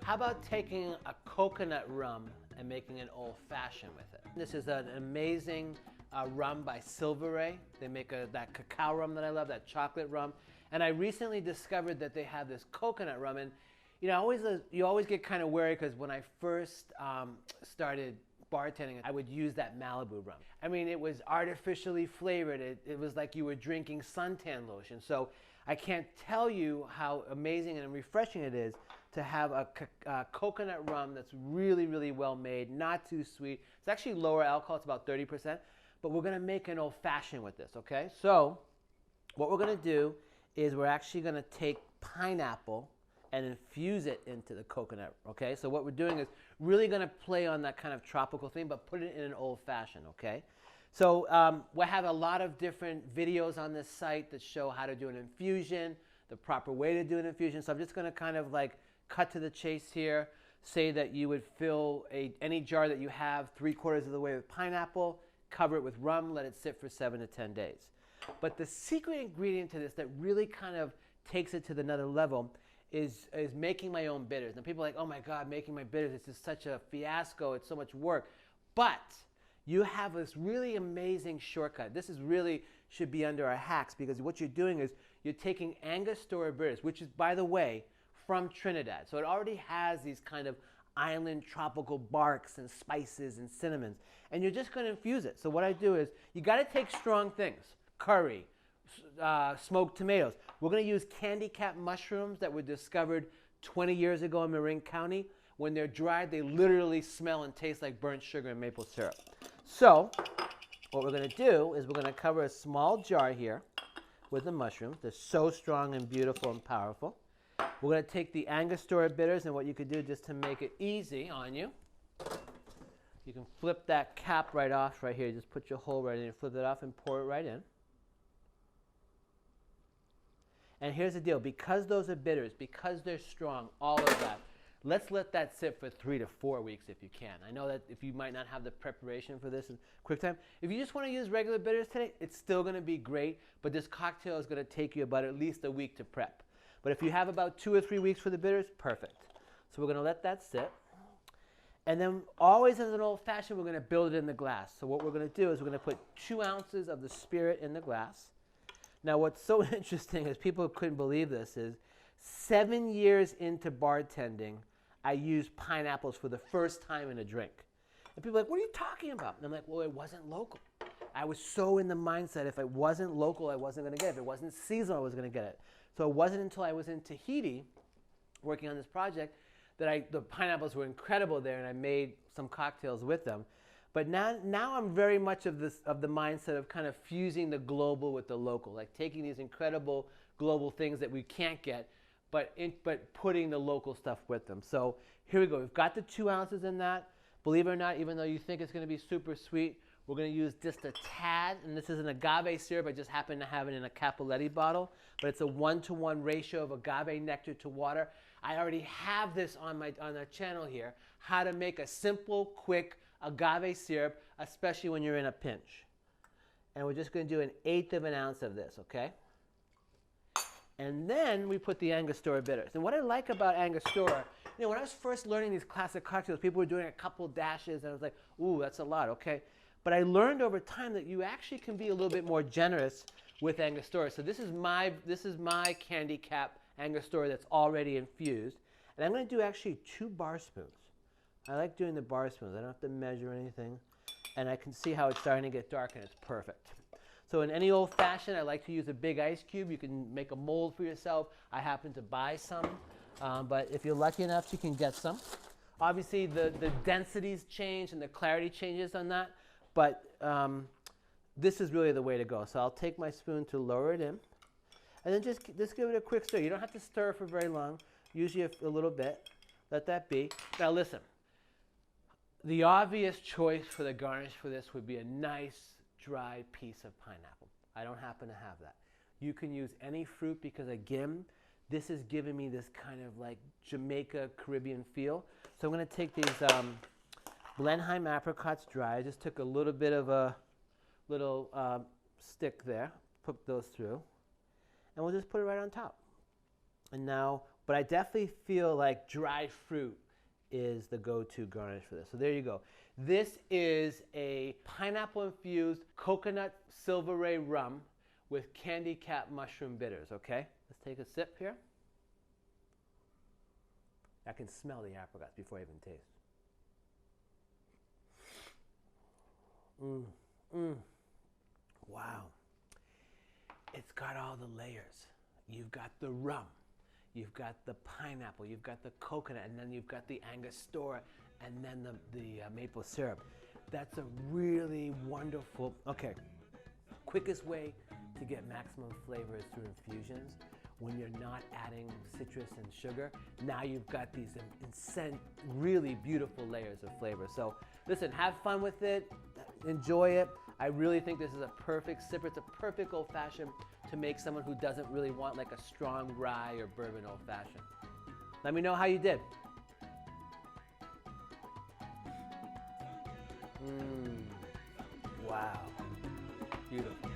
How about taking a coconut rum and making an old-fashioned with it? This is an amazing rum by SelvaRay. They make that cacao rum that I love, that chocolate rum. And I recently discovered that they have this coconut rum. And you know, you always get kind of wary because when I first started bartending, I would use that Malibu rum. I mean, it was artificially flavored. It was like you were drinking suntan lotion. So I can't tell you how amazing and refreshing it is to have a coconut rum that's really, really well made, not too sweet. It's actually lower alcohol, it's about 30%, but we're gonna make an old-fashioned with this, okay? So what we're gonna do is we're actually gonna take pineapple and infuse it into the coconut, okay? So what we're doing is really gonna play on that kind of tropical thing, but put it in an old-fashioned, okay? So we have a lot of different videos on this site that show how to do an infusion, the proper way to do an infusion. So I'm just gonna kind of like cut to the chase here, say that you would fill any jar that you have 3/4 of the way with pineapple, cover it with rum, let it sit for 7 to 10 days. But the secret ingredient to this that really kind of takes it to another level is making my own bitters. And people are like, oh my God, making my bitters, it's just such a fiasco, it's so much work. But you have this really amazing shortcut. This is really should be under our hacks because what you're doing is you're taking Angostura bitters, which is, by the way, from Trinidad. So it already has these kind of island tropical barks and spices and cinnamons. And you're just going to infuse it. So what I do is you got to take strong things, curry, smoked tomatoes. We're going to use candy cap mushrooms that were discovered 20 years ago in Marin County. When they're dried, they literally smell and taste like burnt sugar and maple syrup. So what we're going to do is we're going to cover a small jar here with the mushrooms. They're so strong and beautiful and powerful. We're going to take the Angostura bitters, and what you could do just to make it easy on you, you can flip that cap right off right here. Just put your hole right in and flip it off and pour it right in. And here's the deal. Because those are bitters, because they're strong, all of that, let's let that sit for 3 to 4 weeks if you can. I know that if you might not have the preparation for this in quick time, if you just want to use regular bitters today, it's still going to be great, but this cocktail is going to take you about at least a week to prep. But if you have about 2 or 3 weeks for the bitters, perfect. So we're going to let that sit. And then always as an old-fashioned, we're going to build it in the glass. So what we're going to do is we're going to put 2 ounces of the spirit in the glass. Now what's so interesting is people couldn't believe this is 7 years into bartending, I used pineapples for the first time in a drink. And people are like, what are you talking about? And I'm like, well, it wasn't local. I was so in the mindset if it wasn't local, I wasn't going to get it. If it wasn't seasonal, I wasn't going to get it. So it wasn't until I was in Tahiti working on this project that the pineapples were incredible there, and I made some cocktails with them. But now I'm very much of the mindset of kind of fusing the global with the local, like taking these incredible global things that we can't get, but putting the local stuff with them. So here we go. We've got the 2 ounces in that. Believe it or not, even though you think it's going to be super sweet, we're going to use just a tad, and this is an agave syrup. I just happen to have it in a Cappelletti bottle, but it's a 1-to-1 ratio of agave nectar to water. I already have this on the channel here, how to make a simple, quick agave syrup, especially when you're in a pinch. And we're just going to do 1/8 of an ounce of this, okay? And then we put the Angostura bitters. And what I like about Angostura, you know, when I was first learning these classic cocktails, people were doing a couple dashes, and I was like, ooh, that's a lot, okay? But I learned over time that you actually can be a little bit more generous with Angostura. So this is my candy cap Angostura that's already infused. And I'm going to do actually 2 bar spoons. I like doing the bar spoons. I don't have to measure anything. And I can see how it's starting to get dark, and it's perfect. So in any old-fashioned, I like to use a big ice cube. You can make a mold for yourself. I happen to buy some. But if you're lucky enough, you can get some. Obviously, the densities change and the clarity changes on that. But this is really the way to go. So I'll take my spoon to lower it in. And then just give it a quick stir. You don't have to stir for very long. Usually a little bit. Let that be. Now listen. The obvious choice for the garnish for this would be a nice dried piece of pineapple. I don't happen to have that. You can use any fruit because, again, this is giving me this kind of like Jamaica Caribbean feel. So I'm going to take these Blenheim apricots dry. I just took a little bit of a little stick there, put those through, and we'll just put it right on top. And now but I definitely feel like dried fruit is the go-to garnish for this. So there you go. This is a pineapple-infused coconut SelvaRay rum with candy cap mushroom bitters, okay? Let's take a sip here. I can smell the apricots before I even taste. Wow. It's got all the layers. You've got the rum, you've got the pineapple, you've got the coconut, and then you've got the Angostura, and then the maple syrup. That's a really wonderful, okay, quickest way to get maximum flavor is through infusions. When you're not adding citrus and sugar, now you've got these really beautiful layers of flavor. So listen, have fun with it, enjoy it. I really think this is a perfect sipper. It's a perfect old fashioned to make someone who doesn't really want like a strong rye or bourbon old fashioned. Let me know how you did. Wow, beautiful.